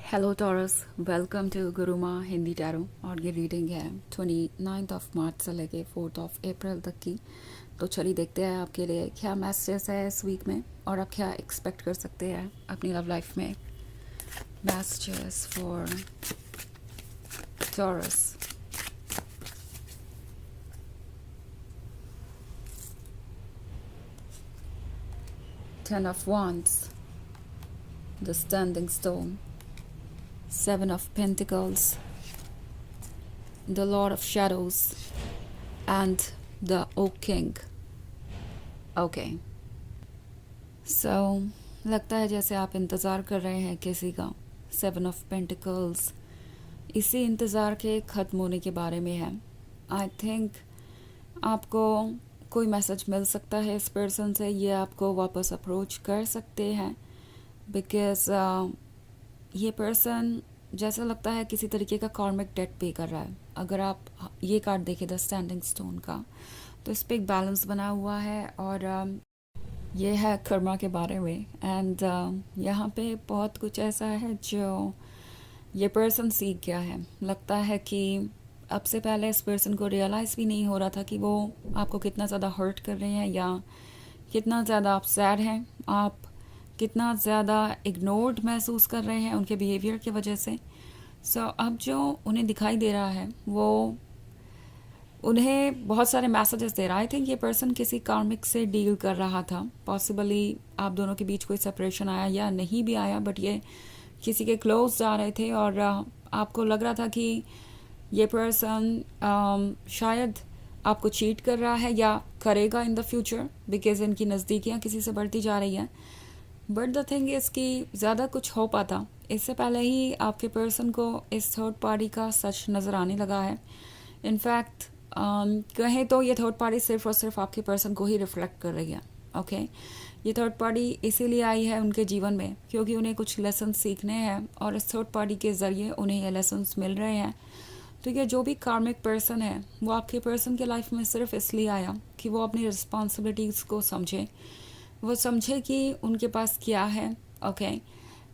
Hello Taurus, welcome to Guruma Hindi tarot. और ये reading है 29 ऑफ मार्च से लेके 4 ऑफ अप्रैल तक की। तो चलिए देखते हैं आपके लिए क्या मैसेजेस है इस वीक में और आप क्या एक्सपेक्ट कर सकते हैं अपनी लव लाइफ में। Messages for taurus. Ten of Wands, the Standing Stone, Seven of Pentacles, the Lord of Shadows, and the Oak King. Okay. So, लगता है जैसे आप इंतज़ार कर रहे हैं किसी का। 7 of Pentacles इसी इंतज़ार के ख़त्म होने के बारे में है। आई थिंक आपको कोई मैसेज मिल सकता है इस पर्सन से, ये आपको वापस अप्रोच कर सकते हैं बिकॉज़ ये पर्सन जैसा लगता है किसी तरीके का कार्मिक डेट पे कर रहा है। अगर आप ये कार्ड देखें द स्टैंडिंग स्टोन का, तो इस पर एक बैलेंस बना हुआ है और ये है कर्मा के बारे में। एंड यहाँ पे बहुत कुछ ऐसा है जो ये पर्सन सीख गया है। लगता है कि अब से पहले इस पर्सन को रियलाइज़ भी नहीं हो रहा था कि वो आपको कितना ज़्यादा हर्ट कर रहे हैं या कितना ज़्यादा आप सैड हैं, आप कितना ज़्यादा इग्नोर्ड महसूस कर रहे हैं उनके बिहेवियर की वजह से। अब जो उन्हें दिखाई दे रहा है वो उन्हें बहुत सारे मैसेजेस दे रहा है। आई थिंक ये पर्सन किसी कार्मिक से डील कर रहा था। पॉसिबली आप दोनों के बीच कोई सेपरेशन आया या नहीं भी आया, बट ये किसी के क्लोज जा रहे थे और आपको लग रहा था कि ये पर्सन शायद आपको चीट कर रहा है या करेगा इन द फ्यूचर बिकॉज इनकी नज़दीकियाँ किसी से बढ़ती जा रही हैं। बट द थिंग इज़ कि ज़्यादा कुछ हो पाता इससे पहले ही आपके पर्सन को इस थर्ड पार्टी का सच नज़र आने लगा है। इनफैक्ट कहें तो ये थर्ड पार्टी सिर्फ और सिर्फ आपके पर्सन को ही रिफ्लेक्ट कर रही है। ओके ये थर्ड पार्टी इसीलिए आई है उनके जीवन में क्योंकि उन्हें कुछ लेसन सीखने हैं और इस थर्ड पार्टी के ज़रिए उन्हें ये लेसन्स मिल रहे हैं। तो ये जो भी कार्मिक पर्सन है वो आपके पर्सन के लाइफ में सिर्फ इसलिए आया कि वो अपनी रिस्पॉन्सिबिलिटीज़ को समझे, वो समझे कि उनके पास क्या है। ओके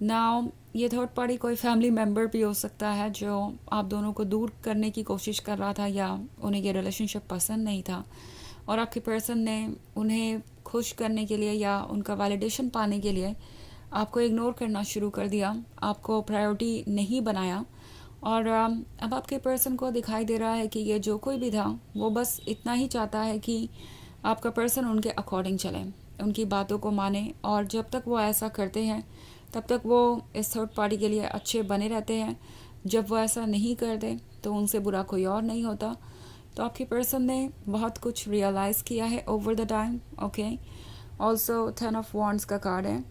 नाउ ये थर्ड पार्टी कोई फैमिली मेम्बर भी हो सकता है जो आप दोनों को दूर करने की कोशिश कर रहा था या उन्हें ये रिलेशनशिप पसंद नहीं था और आपके पर्सन ने उन्हें खुश करने के लिए या उनका वैलिडेशन पाने के लिए आपको इग्नोर करना शुरू कर दिया, आपको प्रायोरिटी नहीं बनाया। और अब आपके पर्सन को दिखाई दे रहा है कि ये जो कोई भी था वो बस इतना ही चाहता है कि आपका पर्सन उनके अकॉर्डिंग चले, उनकी बातों को माने। और जब तक वो ऐसा करते हैं तब तक वो इस थर्ड पार्टी के लिए अच्छे बने रहते हैं। जब वो ऐसा नहीं करते तो उनसे बुरा कोई और नहीं होता। तो आपके पर्सन ने बहुत कुछ रियलाइज़ किया है over the time. Okay also 10 of Wands का कार्ड है।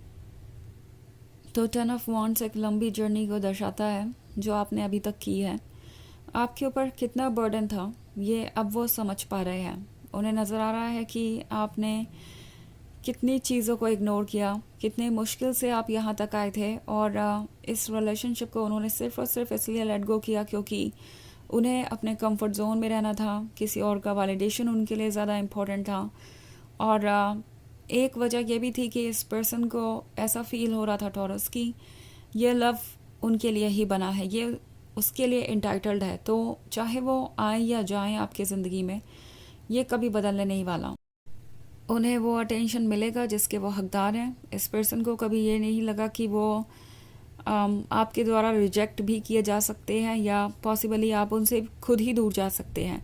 तो 10 of Wands एक लंबी जर्नी को दर्शाता है जो आपने अभी तक की है। आपके ऊपर कितना बर्डन था ये अब वो समझ पा रहे हैं। उन्हें नज़र आ रहा है कि आपने कितनी चीज़ों को इग्नोर किया, कितने मुश्किल से आप यहाँ तक आए थे और इस रिलेशनशिप को उन्होंने सिर्फ और सिर्फ इसलिए लेट गो किया क्योंकि उन्हें अपने कंफर्ट जोन में रहना था, किसी और का वैलिडेशन उनके लिए ज़्यादा इम्पोर्टेंट था। और एक वजह यह भी थी कि इस पर्सन को ऐसा फील हो रहा था टॉरस की ये लव उनके लिए ही बना है, ये उसके लिए इंटाइटल्ड है। तो चाहे वो आए या जाएं आपकी ज़िंदगी में ये कभी बदलने नहीं वाला। उन्हें वो अटेंशन मिलेगा जिसके वो हकदार हैं। इस पर्सन को कभी ये नहीं लगा कि वो आपके द्वारा रिजेक्ट भी किए जा सकते हैं या पॉसिबली आप उनसे खुद ही दूर जा सकते हैं।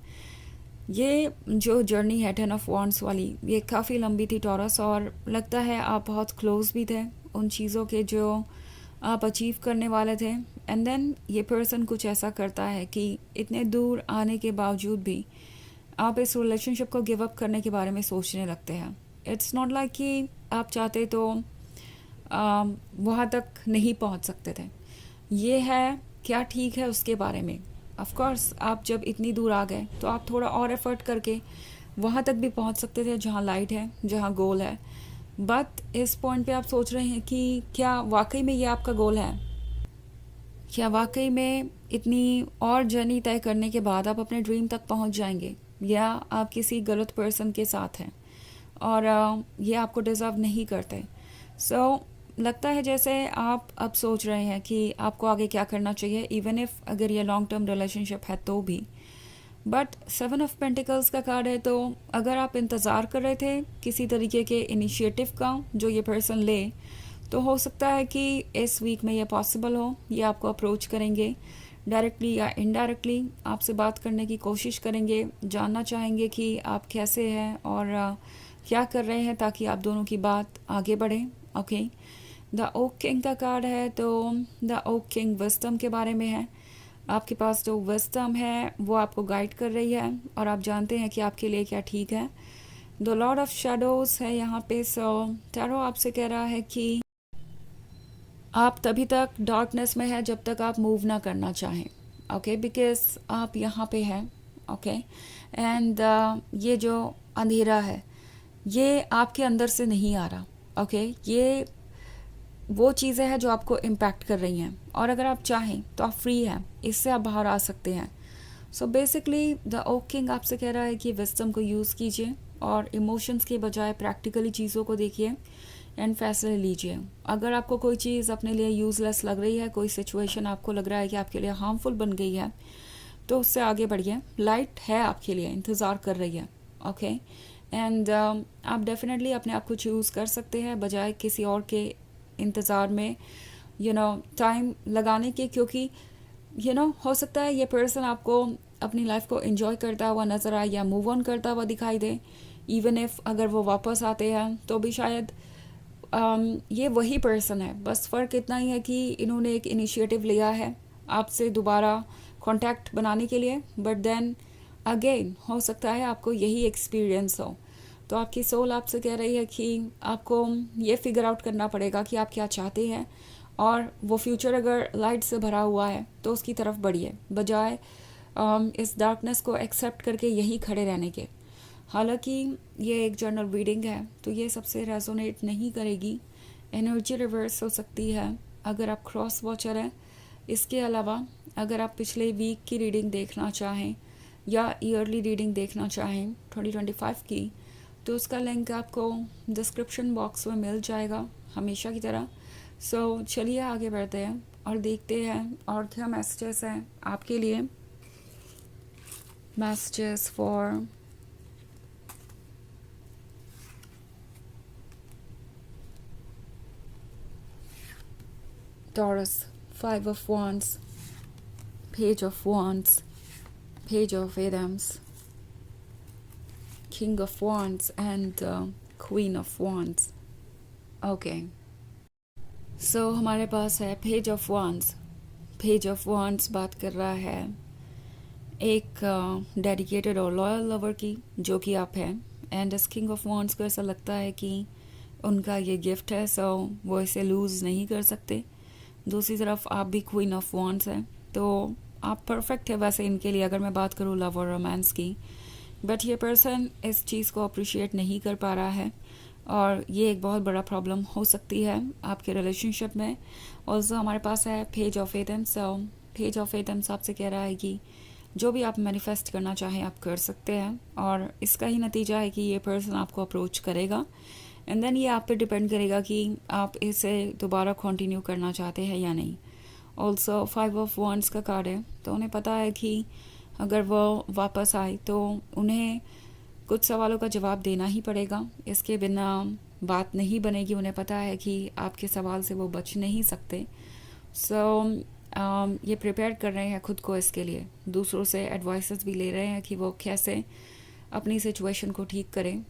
ये जो जर्नी है 10 of Wands वाली ये काफ़ी लंबी थी टॉरस, और लगता है आप बहुत क्लोज भी थे उन चीज़ों के जो आप अचीव करने वाले थे। एंड देन ये पर्सन कुछ ऐसा करता है कि इतने दूर आने के बावजूद भी आप इस रिलेशनशिप को गिव अप करने के बारे में सोचने लगते हैं। इट्स नॉट लाइक कि आप चाहते तो वहाँ तक नहीं पहुँच सकते थे। ये है क्या ठीक है उसके बारे में। ऑफ कोर्स आप जब इतनी दूर आ गए तो आप थोड़ा और एफर्ट करके वहाँ तक भी पहुँच सकते थे जहाँ लाइट है, जहाँ गोल है। बट इस पॉइंट पे आप सोच रहे हैं कि क्या वाकई में ये आपका गोल है, क्या वाकई में इतनी और जर्नी तय करने के बाद आप अपने ड्रीम तक पहुँच जाएंगे, या आप किसी गलत पर्सन के साथ हैं और ये आपको डिज़र्व नहीं करते। लगता है जैसे आप अब सोच रहे हैं कि आपको आगे क्या करना चाहिए, इवन इफ अगर ये लॉन्ग टर्म रिलेशनशिप है तो भी। बट 7 ऑफ पेंटिकल्स का कार्ड है, तो अगर आप इंतज़ार कर रहे थे किसी तरीके के इनिशिएटिव का जो ये पर्सन ले, तो हो सकता है कि इस वीक में ये पॉसिबल हो। ये आपको अप्रोच करेंगे डायरेक्टली या इनडायरेक्टली, आपसे बात करने की कोशिश करेंगे, जानना चाहेंगे कि आप कैसे हैं और क्या कर रहे हैं ताकि आप दोनों की बात आगे बढ़े। ओके, द ओक किंग का कार्ड है, तो द ओक किंग विजडम के बारे में है। आपके पास जो विजडम है वो आपको गाइड कर रही है और आप जानते हैं कि आपके लिए क्या ठीक है। द लॉर्ड ऑफ शैडोज है यहाँ पे। सो टैरो आपसे कह रहा है कि आप तभी तक डार्कनेस में है जब तक आप मूव ना करना चाहें। ओके, बिकॉज आप यहाँ पे हैं। ओके, एंड ये जो अंधेरा है ये आपके अंदर से नहीं आ रहा। ओके, ये वो चीज़ें हैं जो आपको इम्पैक्ट कर रही हैं, और अगर आप चाहें तो आप फ्री हैं, इससे आप बाहर आ सकते हैं। So basically the oak king आपसे कह रहा है कि विजडम को यूज़ कीजिए और इमोशंस के बजाय प्रैक्टिकली चीज़ों को देखिए एंड फैसले लीजिए। अगर आपको कोई चीज़ अपने लिए यूज़लेस लग रही है, कोई सिचुएशन आपको लग रहा है कि आपके लिए हार्मफुल बन गई है, तो उससे आगे बढ़िए। लाइट है आपके लिए, इंतज़ार कर रही है। ओके, एंड आप डेफिनेटली अपने आप को चूज़ कर सकते हैं बजाय किसी और के इंतज़ार में टाइम लगाने के, क्योंकि हो सकता है ये पर्सन आपको अपनी लाइफ को एंजॉय करता हुआ नज़र आए या मूव ऑन करता हुआ दिखाई दे। इवन इफ अगर वो वापस आते हैं तो भी शायद ये वही पर्सन है, बस फ़र्क इतना ही है कि इन्होंने एक इनिशिएटिव लिया है आपसे दोबारा कांटेक्ट बनाने के लिए, बट देन अगेन हो सकता है आपको यही एक्सपीरियंस हो। तो आपकी सोल आपसे कह रही है कि आपको ये फिगर आउट करना पड़ेगा कि आप क्या चाहते हैं, और वो फ्यूचर अगर लाइट से भरा हुआ है तो उसकी तरफ बढ़िए बजाय इस डार्कनेस को एक्सेप्ट करके यहीं खड़े रहने के। हालांकि ये एक जर्नल रीडिंग है तो ये सबसे रेजोनेट नहीं करेगी, एनर्जी रिवर्स हो सकती है अगर आप क्रॉस वॉचर हैं। इसके अलावा अगर आप पिछले वीक की रीडिंग देखना चाहें या ईयरली रीडिंग देखना चाहें 2025 की, तो उसका लिंक आपको डिस्क्रिप्शन बॉक्स में मिल जाएगा हमेशा की तरह। सो चलिए आगे बढ़ते हैं और देखते हैं और क्या मैसेजेस हैं आपके लिए। Messages for Taurus, 5 of Wands, Page of Wands, Page of Adams, King of Wands and Queen of Wands. Okay. So हमारे पास है Page of Wands. Page of Wands बात कर रहा है एक डेडिकेटेड और लॉयल लवर की, जो कि आप हैं। एंड इस किंग ऑफ वॉन्ड्स को ऐसा लगता है कि उनका ये गिफ्ट है, सो वो इसे लूज़ नहीं कर सकते। दूसरी तरफ आप भी क्वीन ऑफ वॉन्ड्स हैं, तो आप परफेक्ट है वैसे इनके लिए, अगर मैं बात करूँ लव और रोमांस की। बट ये पर्सन इस चीज़ को अप्रिशिएट नहीं कर पा रहा है और ये एक बहुत बड़ा प्रॉब्लम हो सकती है आपके रिलेशनशिप में। ऑल्सो हमारे पास है page of athames. So page of athames आपसे कह रहा है कि जो भी आप मैनिफेस्ट करना चाहें आप कर सकते हैं, और इसका ही नतीजा है कि ये पर्सन आपको अप्रोच करेगा एंड देन ये आप पे डिपेंड करेगा कि आप इसे दोबारा कंटिन्यू करना चाहते हैं या नहीं। ऑल्सो 5 ऑफ वॉन्ड्स का कार्ड है, तो उन्हें पता है कि अगर वो वापस आए तो उन्हें कुछ सवालों का जवाब देना ही पड़ेगा, इसके बिना बात नहीं बनेगी। उन्हें पता है कि आपके सवाल से वो बच नहीं सकते। सो ये प्रिपेयर कर रहे हैं खुद को इसके लिए, दूसरों से एडवाइसेस भी ले रहे हैं कि वो कैसे अपनी सिचुएशन को ठीक करें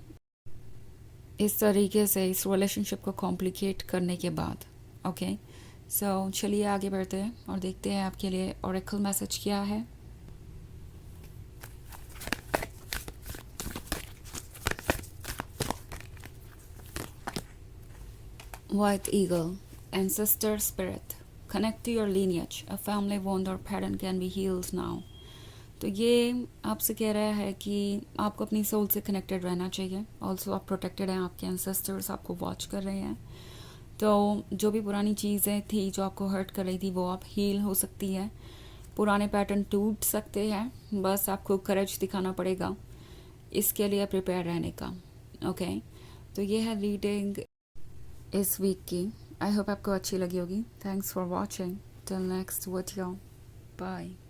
इस तरीके से, इस रिलेशनशिप को कॉम्प्लिकेट करने के बाद। ओके, सो चलिए आगे बढ़ते हैं और देखते हैं आपके लिए ओरेकल मैसेज क्या है। White Eagle, Ancestor Spirit, connect to your lineage, a family wound or pattern can be healed now। तो ये आपसे कह रहा है कि आपको अपनी सोल से कनेक्टेड रहना चाहिए। ऑल्सो आप प्रोटेक्टेड हैं, आपके एंसेस्टर्स आपको वॉच कर रहे हैं। तो जो भी पुरानी चीज़ें थी जो आपको हर्ट कर रही थी वो आप हील हो सकती है, पुराने पैटर्न टूट सकते हैं, बस आपको करेज दिखाना पड़ेगा इसके लिए प्रिपेयर रहने का। ओके, तो ये है रीडिंग इस वीक की। आई होप आपको अच्छी लगी होगी. Thanks for watching. Till next video. Bye.